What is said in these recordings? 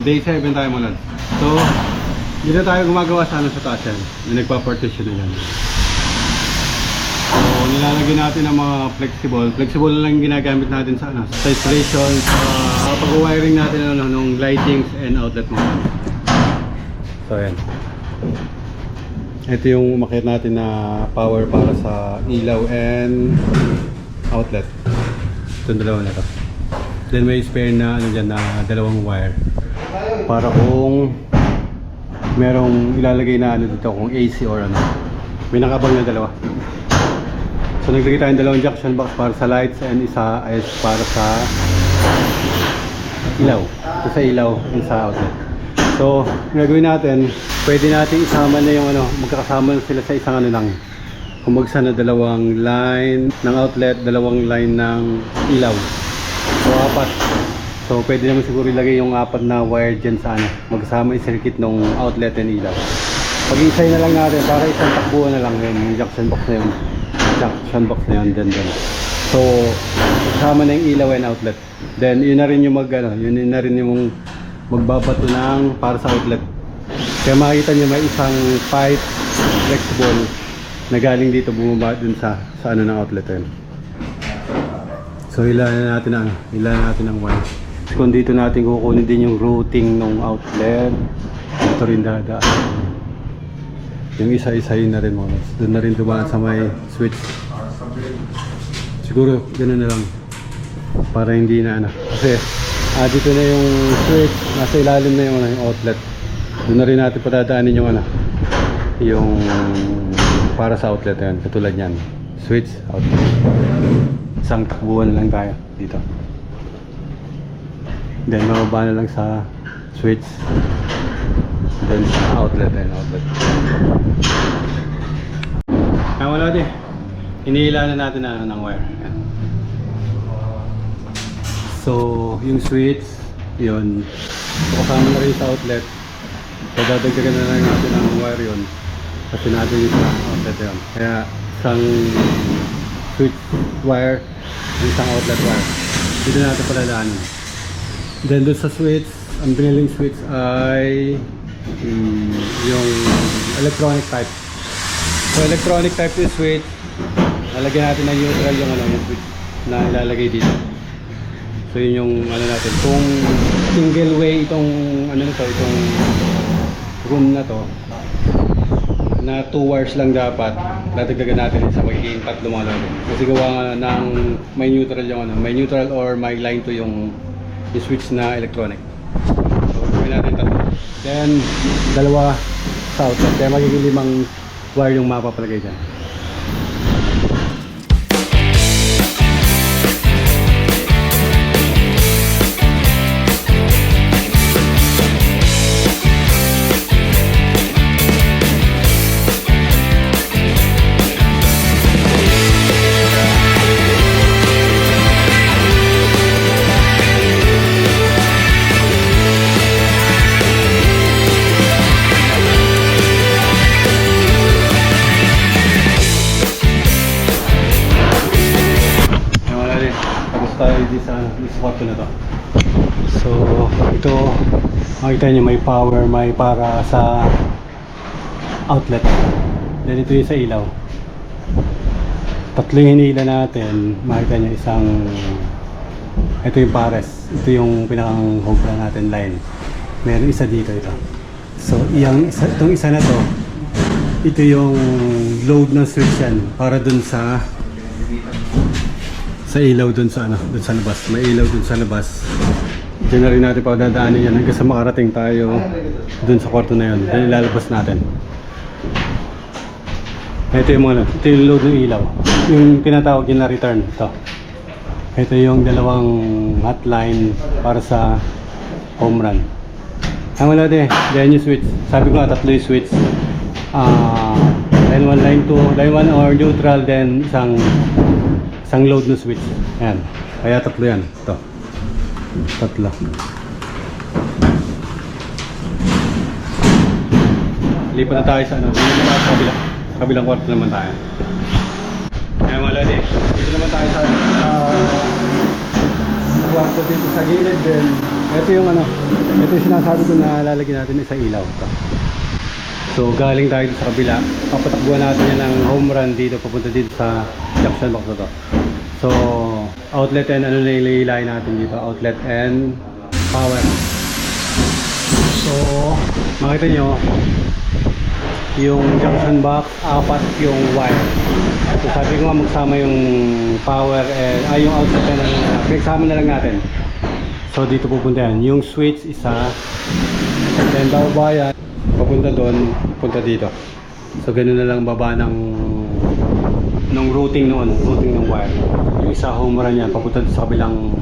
Day 7 tayo mga lods. So, hindi na tayo gumagawa sa taas yan. May nagpa-partition na yan. So, nilalagyan natin ng mga flexible. Flexible lang yung ginagamit natin sa installation, sa pag-wiring natin ng lightings and outlet mo. So, yan. Ito yung umakyat natin na power para sa ilaw and outlet. Itong dalawa na ito. Then may spare na dyan na dalawang wire para kung merong ilalagay na dito kung AC or may nakabang na dalawa. So naglagay tayong dalawang junction box para sa lights and isa is para sa ilaw. Ito sa ilaw and sa outlet. So gagawin natin, pwede natin isama na yung magkakasama sila sa isang lang. Kumagsa na dalawang line ng outlet, dalawang line ng ilaw. So apat. So pwede naman siguro ilagay yung apat na wire dyan sa magkasama yung circuit ng outlet and ilaw. Pag-isay na lang natin para isang takbuhan na lang yun, yung junction box na yun. Junction box na yun dyan. So kasama na yung ilaw and outlet. Then yun na rin yung yun na rin yung magbabato ng para sa outlet. Kaya makikita nyo may isang pipe flexible na galing dito bumaba dun sa ng outlet yun. So ilan natin ang wire. Kung dito natin kukunin din yung routing ng outlet, ito rin dadaan. Yung isa-isahin na rin mo. Doon na rin dumaan sa may switch. Siguro ganoon na lang para hindi na kasi dito na yung switch, nasa ilalim na yung outlet. Doon na rin natin padadaanin yung yung para sa outlet yan, katulad yan. Switch, outlet. Isang takbuhan lang tayo dito. Then mababa na lang sa switch. Then sa outlet and outlet. Wala din. Iniila na natin ng wire. Yan. So yung switch, yun. So, kasama na rin sa outlet. So dadagdagan na lang natin ang wire yun. Kasi natin yung sa outlet yun. Kaya isang switch wire, isang outlet wire. Dito natin paladaanin. Then doon sa switch, ang biniling switch ay yung electronic type. So electronic type yung switch, lalagyan natin ng neutral yung switch na ilalagay dito. So yun yung natin. Kung single way itong itong room na to, na 2 wires lang dapat, dadagdagan natin sa magiging 3 mga lalo. Kasi gawa ng may neutral may neutral or may line to yung switch na electronic. So gawin natin 3. Then dalawa sa outlet. Kaya magiging 5 wire yung mapapalagay dyan. Sa kwarto na to. So ito makikita nyo may power, may para sa outlet. Then ito yung sa ilaw. 3 yung hinila natin. Makikita nyo ito yung pares. Ito yung pinakang hubla natin line. Meron isa dito ito. So itong isa na to, ito yung load ng switch yan para dun sa ilaw dun sa dun sa labas. May ilaw dun sa labas. Diyan na rin natin pagdadaanin yan hanggang sa makarating tayo dun sa kwarto na yun. Then ilalabas natin. Ito yung load ng ilaw. Yung tinatawag yun na return. Ito yung dalawang hotline para sa home run. Wala din. Diyan yung switch. Sabi ko 3 yung switch. Line 1, line 2, line 1 or neutral, then isang load na switch. Ayan. Kaya 3 yan. Ito. 3. Lipat na tayo sa kabilang kwarto naman tayo. Ayan mga lodi. Dito naman tayo sa kwarto dito sa gilid. Then ito yung ano, ito yung sinasabi ko na lalagyan natin sa ilaw. Ito. So galing tayo sa kabila, papatakbuhan natin yan ng home run dito, papunta dito sa junction box na to. So outlet and ano na ilayin natin dito, outlet and power. So makita nyo, yung junction box, apat yung wire. So sabi ko nga magsama yung power and yung outlet and pinagsama na lang natin. So dito pupunta yan, yung switch isa, then bababa yan, papunta doon, punta dito. So ganun na lang baba ng routing noon, routing ng wire. Yung isa home run yan, papunta doon sa kabilang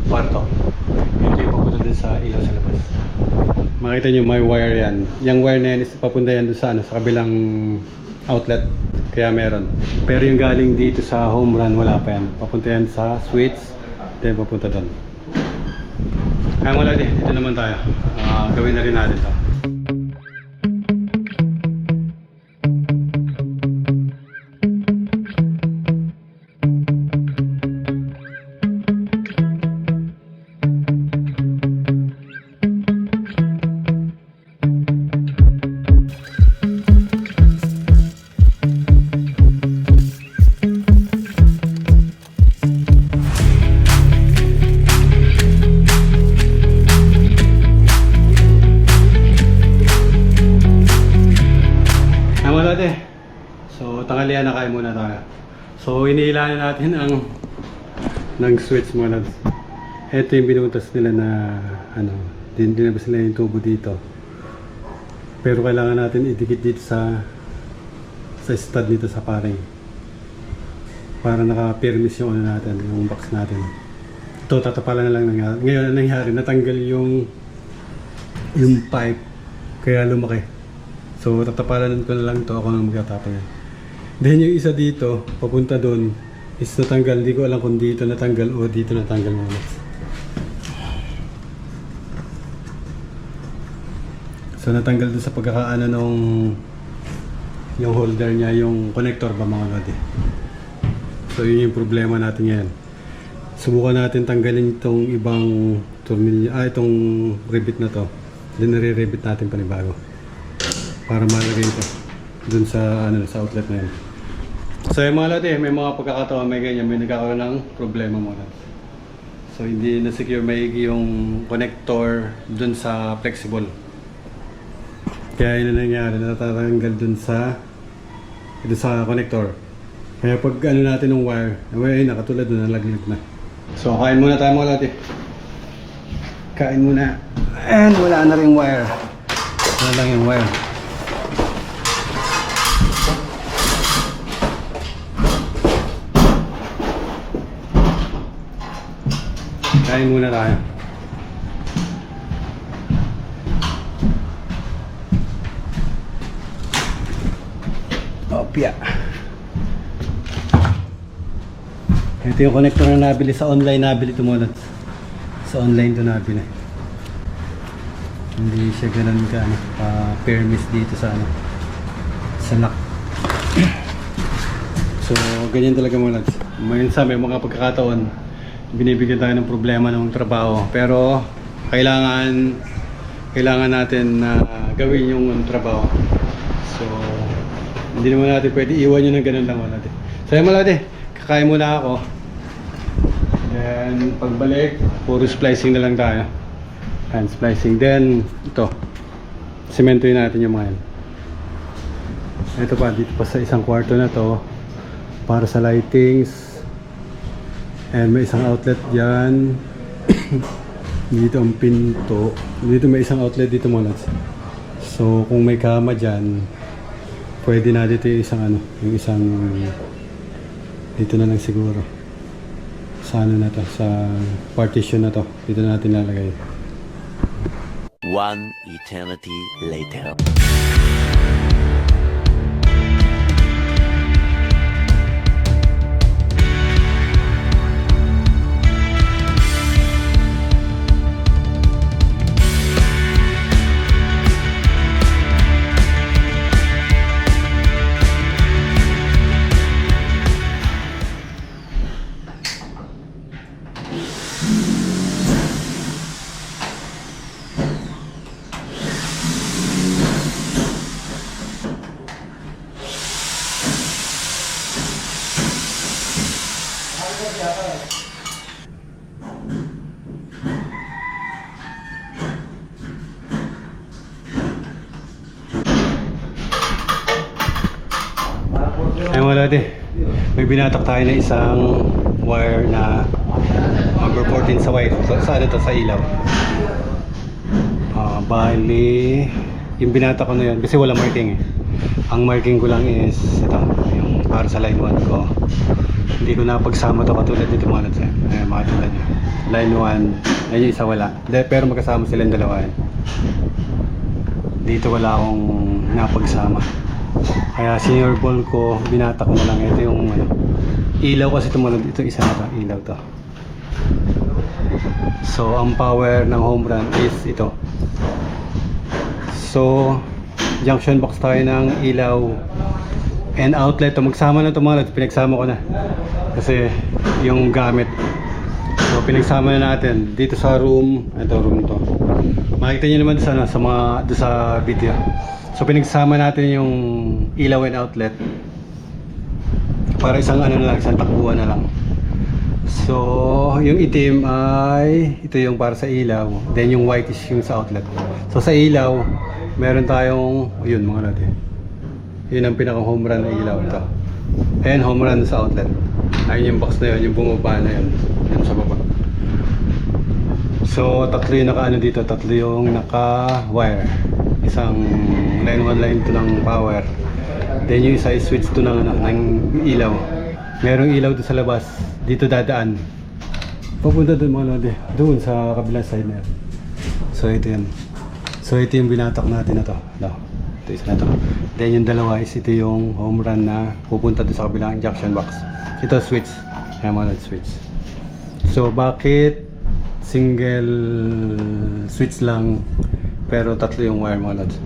kwarto. Ito yung papunta doon sa ilaw sa labas. Makita nyo may wire yan. Yung wire na yan is papunta yan doon sa, ano, sa kabilang outlet. Kaya meron. Pero yung galing dito sa home run, wala pa yan. Papunta yan sa switch, then papunta doon. Kaya wala din, dito naman tayo. Gawin na rin natin to. So tanghalian na, kain muna tayo. So iniilan natin ang ng switch muna. Ito yung binutas nila na ano, dinabas nila yung tubo dito. Pero kailangan natin idikit dito sa stud dito sa paring. Para naka-permis yung ano natin, yung box natin. Ito tatapalan na lang nangyari. Ngayon ang nangyari, natanggal yung pipe kaya lumaki. So tatapalan ko na lang ito, ako nang magtatapal. Then yung isa dito, papunta doon, is natanggal. Hindi ko alam kung dito natanggal o dito natanggal muna. So natanggal doon sa pagkakaano nung yung holder niya, yung connector ba mga lodi. So yun yung problema natin ngayon. Subukan natin tanggalin itong ibang tornilyo, itong rivet na to. Then nare-rivet natin panibago para malagay ito dun sa ano, sa outlet na yun. So yung mga lodi, may mga pagkakataon may ganyan, may nagkakaroon ng problema muna. So hindi na secure maigi yung connector dun sa flexible. Kaya yun na nangyari, natatanggal dun sa connector. Kaya pag ano natin ng wire, ay nakatulad dun, nalaglag na. So kain muna tayo mga lodi. Kain muna. And wala na rin wire. Wala lang yung wire. Kain muna tayo. Opya. Ito yung connector na nabili sa online, nabili ito muna. Sa online ito nabili. Hindi siya ganun ka permis dito sa sa lock. So ganyan talaga mga lads. Minsan may mga pagkakataon binibigyan tayo ng problema ng trabaho, pero kailangan natin na gawin yung trabaho. So hindi naman natin pwede iwan yun ng ganun lang mga lads. So yun mga lads, kakain muna ako. Then pagbalik, puro splicing na lang tayo. Hand splicing. Then ito, sementoin natin yung mga yan. Ito pa, dito pa sa isang kwarto na to para sa lightings. And may isang outlet dyan. Dito ang pinto. Dito may isang outlet dito mga lads. So kung may kama dyan, pwede na dito yung isang yung isang dito na lang siguro. Sa ano na to, sa partition na to. Dito na natin lalagay. One eternity later. Malati, may binatak tayo na isang wire na number 14 sa wire. Sa ano to? Sa ilaw. Bali, yung binatak ko na yun kasi wala marking eh. Ang marking ko lang is ito, yung para sa line 1 ko. Hindi ko napagsama to katulad dito mga lods. Ayan, makatulad nyo. Line 1, ayun yung isa wala. Pero magkasama silang dalawa eh. Dito wala akong napagsama. Kaya senior ball ko, binatak ko na lang. Ito yung ano, ilaw kasi ito isa na to, ilaw to. So ang power ng home run is ito. So junction box tayo ng ilaw and outlet. Magsama na ito mga lods, pinagsama ko na. Kasi yung gamit. So pinagsama na natin dito sa room. Ito room to. Makikita nyo naman doon sa video. So pinagsama natin yung ilaw and outlet para isang ano na lang, isang takbuhan na lang. So yung itim ay ito yung para sa ilaw, then yung white is yung sa outlet. So sa ilaw meron tayong yun mga natin. Yun ang pinaka home run na ilaw ito. Ayan home run sa outlet. Ayun yung box na yun, yung bumaba na yun. Yun sa baba. So tatlo yung naka ano dito, tatlo yung naka wire. Isang line 1, line 2 ng power. Then yung isa switch to ng ano, ng ilaw. Merong ilaw doon sa labas. Dito dadaan. Papunta doon mga lodi. Doon sa kabilang side na yan. So ito yan. So ito yung binatak natin na to. Ito isa na to. Then yung dalawa is ito yung home run na pupunta doon sa kabilang junction box. Ito switch. Ayan mga lodi, switch. So bakit single switch lang pero tatlo yung wire mga lods?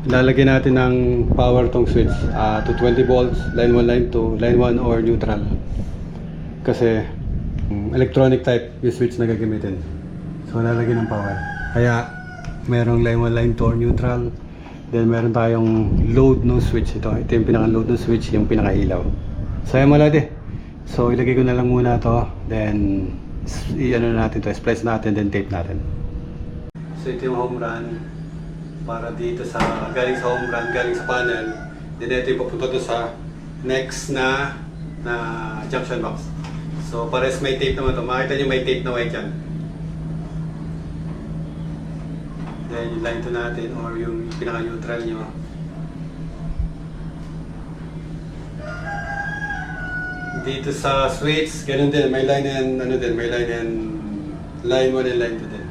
Lalagyan natin ng power tong switch to 20 volts, line 1, line 2, line 1 or neutral. Kasi electronic type yung switch na gagamitin. So lalagyan ng power. Kaya merong line 1, line 2 or neutral. Then meron tayong load no switch. Ito yung pinaka-load no switch, yung pinaka-ilaw. So yan mga lods. So ilagay ko na lang muna to. Then i-ano natin to, splice natin, then tape natin. So ito yung home run para dito sa galing sa home run, galing sa panel. Then ito yung papunta to sa next na junction box. So pares may tape naman to. Makita nyo may tape na white yan. Then yung line to natin or yung pinaka-neutral nyo. Dito sa switch, ganun din, may line and ano din, may line and line 1 and line 2 din.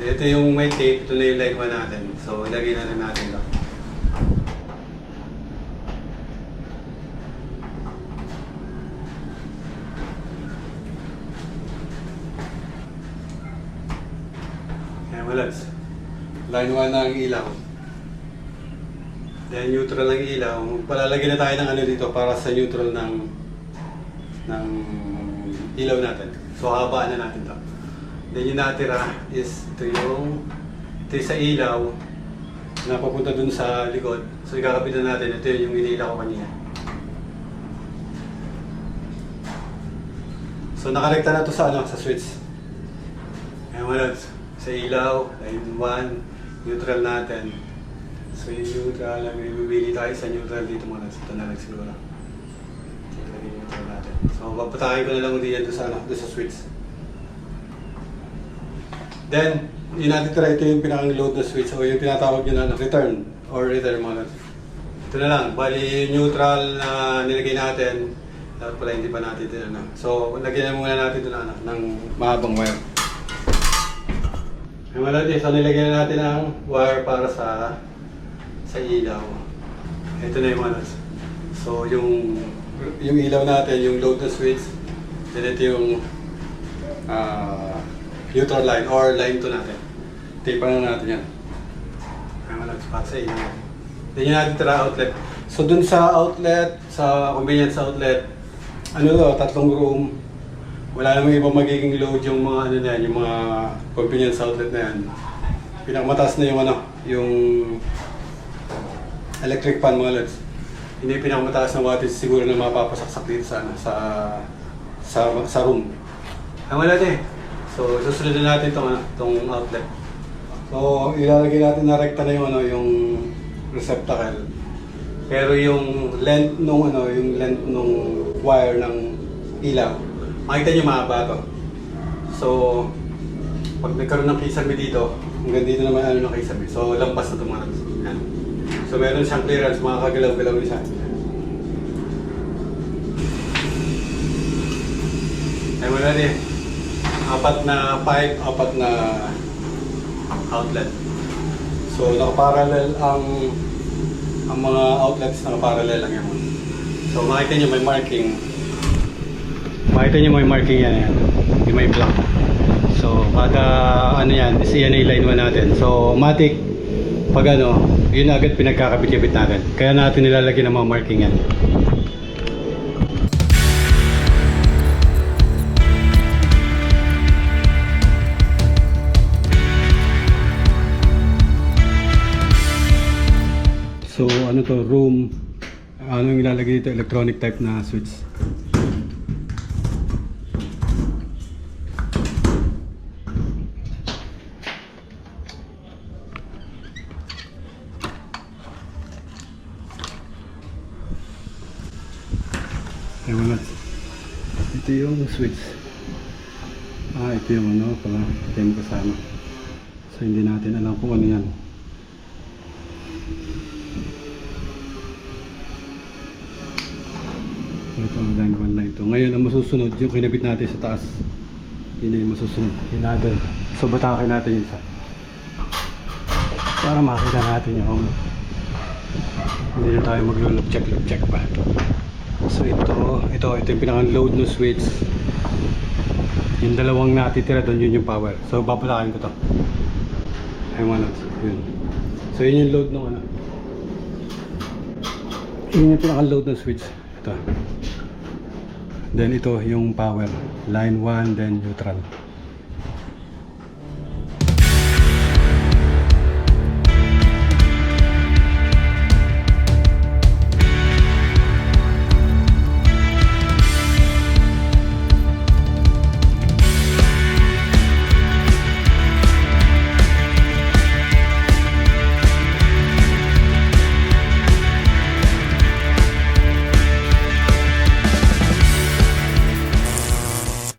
Ito yung may tape, ito na yung line 1 natin. So ilagay na lang natin ito. Ayan malads. Line 1 na ang ilaw. Then neutral ng ilaw. Palalagyan na tayo ng ano dito para sa neutral ng ilaw natin. So habaan na natin to. Then yung natira is ito yung sa ilaw na papunta dun sa likod. So ikakapit na natin. Ito yung iniila ko kanina. So nakarekta na to sa ano, sa switch. Ayan mga lods. Sa ilaw, line 1, neutral natin. So yung neutral, may bibili tayo sa neutral dito mga lods. Ito na lang siguro. Ito yung neutral natin. So papatakin ko na lang ulit yan doon sa switch. Then, yung natitira, ito yung pinaka-load na switch o yung tinatawag nyo na return or return mga lods. Ito na lang, bali yung neutral na nilagay natin. Dapat pala hindi pa natin ito na. So, lagyan na muna natin ito na ng mahabang wire. Yung mga lods, so nilagyan na natin ang wire para sa ilaw. Ito na yung mga lods. So, yung ilaw natin, yung load na switch, then ito yung neutral line or line 2 natin. Tapean na natin yan. Kaya mga lods, para sa ilaw. Then yung natin tira outlet. So dun sa outlet, sa convenience outlet, ano to, tatlong room. Wala namang ibang magiging load yung mga ano na yan, yung mga convenience outlet na yan. Pinakamataas na yung ano, yung electric fan mga lods. Hindi pinakamataas na wattage siguro na mapapasaksak dito sa ano, sa room. Ang wala din. So susunod na natin tong outlet. So ilalagay natin na rekta na yung ano, yung receptacle. Pero yung length nung wire ng ilaw, makita nyo mahaba to. So, pag nagkaroon ng kisame dito, hanggang dito naman ano ng kisame. So, lampas na tumarap. Yan. So, meron siyang clearance, makakagalaw-galaw na siya. Ay mo na din. Apat na pipe, apat na outlet. So, nakaparallel ang mga outlets, nakaparallel lang yan. So, makita nyo may marking. Makita nyo may marking yan. Yung may block. So, kada ano yan, CNA line 1 natin. So, matic, pag ano, yun agad pinagkakabit-kabit natin. Kaya natin nilalagyan ng mga marking yan. So, ano to, room, ano yung ilalagay dito, electronic type na switch. Ewan na. Ito yung switch. Ito yung ano pala. Ito yung kasama. So, hindi natin alam kung ano yan. Ito ang line 1 line 2. Ngayon ang masusunod, yung kinabit natin sa taas. Yun yung masusunod. Hinagal. So, batakin natin yung isa. Para makita natin yung hindi na tayo mag-loop check pa. So ito yung pinaka-load no switch. Yung dalawang natitira doon, yun yung power. So babalakin ko to. Ayun, yun. So yun yung load ng ano. Yun yung pinaka-load no switch. Ito. Then ito yung power. Line 1, then neutral.